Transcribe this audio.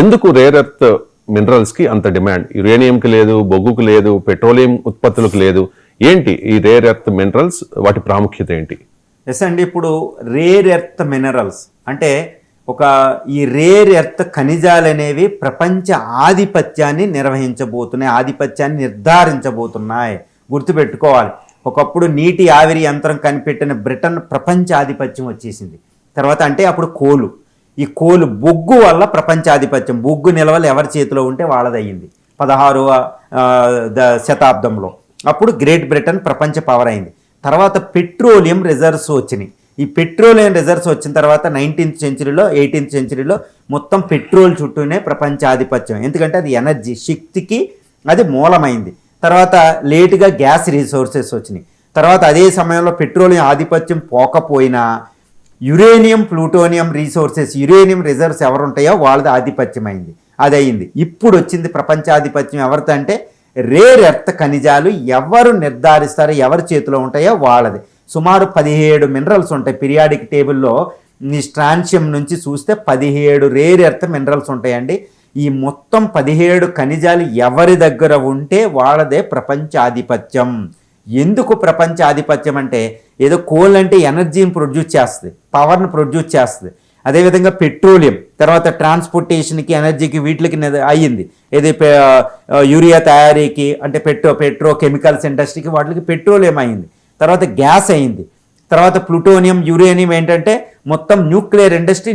ఎందుకు rare earth minerals కి అంత డిమాండ్? యురేనియంకి లేదు, బొగ్గుకు లేదు, పెట్రోలియం ఉత్పత్తులకు లేదు. ఏంటి ఈ రేర్ ఎర్త్ మినరల్స్, వాటి ప్రాముఖ్యత ఏంటి? ఎస్ అండి, ఇప్పుడు రేర్ ఎర్త్ మినరల్స్ అంటే ఈ రేర్ ఎర్త్ ఖనిజాలు అనేవి ప్రపంచ ఆధిపత్యాన్ని నిర్వహించబోతున్నాయి, ఆధిపత్యాన్ని నిర్ధారించబోతున్నాయి. గుర్తుపెట్టుకోవాలి, ఒకప్పుడు నీటి ఆవిరి యంత్రం కనిపెట్టిన బ్రిటన్ ప్రపంచ ఆధిపత్యం వచ్చేసింది. తర్వాత అంటే అప్పుడు కోలు, ఈ కోలు బొగ్గు వల్ల ప్రపంచాధిపత్యం, బొగ్గు నిల్వలు ఎవరి చేతిలో ఉంటే వాళ్ళదయ్యింది 16వ శతాబ్దంలో. అప్పుడు గ్రేట్ బ్రిటన్ ప్రపంచ పవర్ అయింది. తర్వాత పెట్రోలియం రిజర్వ్స్ వచ్చినాయి. ఈ పెట్రోలియం రిజర్వ్స్ వచ్చిన తర్వాత 19th సెంచరీలో 18th సెంచరీలో మొత్తం పెట్రోల్ చుట్టూనే ప్రపంచాధిపత్యం, ఎందుకంటే అది ఎనర్జీ, శక్తికి అది మూలమైంది. తర్వాత లేటుగా గ్యాస్ రిసోర్సెస్ వచ్చినాయి. తర్వాత అదే సమయంలో పెట్రోలియం ఆధిపత్యం పోకపోయినా uranium, plutonium resources, uranium reserves ఎవరు ఉంటాయో వాళ్ళది ఆధిపత్యం అయింది, అది అయింది. ఇప్పుడు వచ్చింది ప్రపంచాధిపత్యం ఎవరితో అంటే రేర్ ఎర్త్ ఖనిజాలు ఎవరు నిర్ధారిస్తారో, ఎవరి చేతిలో ఉంటాయో వాళ్ళది. సుమారు 17 మినరల్స్ ఉంటాయి పీరియాడిక్ టేబుల్లో. ఈ స్ట్రాన్షియం నుంచి చూస్తే 17 రేర్ ఎర్త్ మినరల్స్ ఉంటాయండి. ఈ మొత్తం 17 ఖనిజాలు ఎవరి దగ్గర ఉంటే వాళ్ళదే ప్రపంచాధిపత్యం. ఎందుకు ప్రపంచ ఆధిపత్యం అంటే, ఏదో కోల్ అంటే ఎనర్జీని ప్రొడ్యూస్ చేస్తుంది, పవర్ని ప్రొడ్యూస్ చేస్తుంది. అదేవిధంగా పెట్రోలియం తర్వాత ట్రాన్స్పోర్టేషన్కి, ఎనర్జీకి, వీటికి అయ్యింది. ఏది యూరియా తయారీకి అంటే పెట్రో కెమికల్స్ ఇండస్ట్రీకి వాటికి పెట్రోలియం అయింది. తర్వాత గ్యాస్ అయింది. తర్వాత ప్లూటోనియం, యురేనియం ఏంటంటే మొత్తం న్యూక్లియర్ ఇండస్ట్రీ,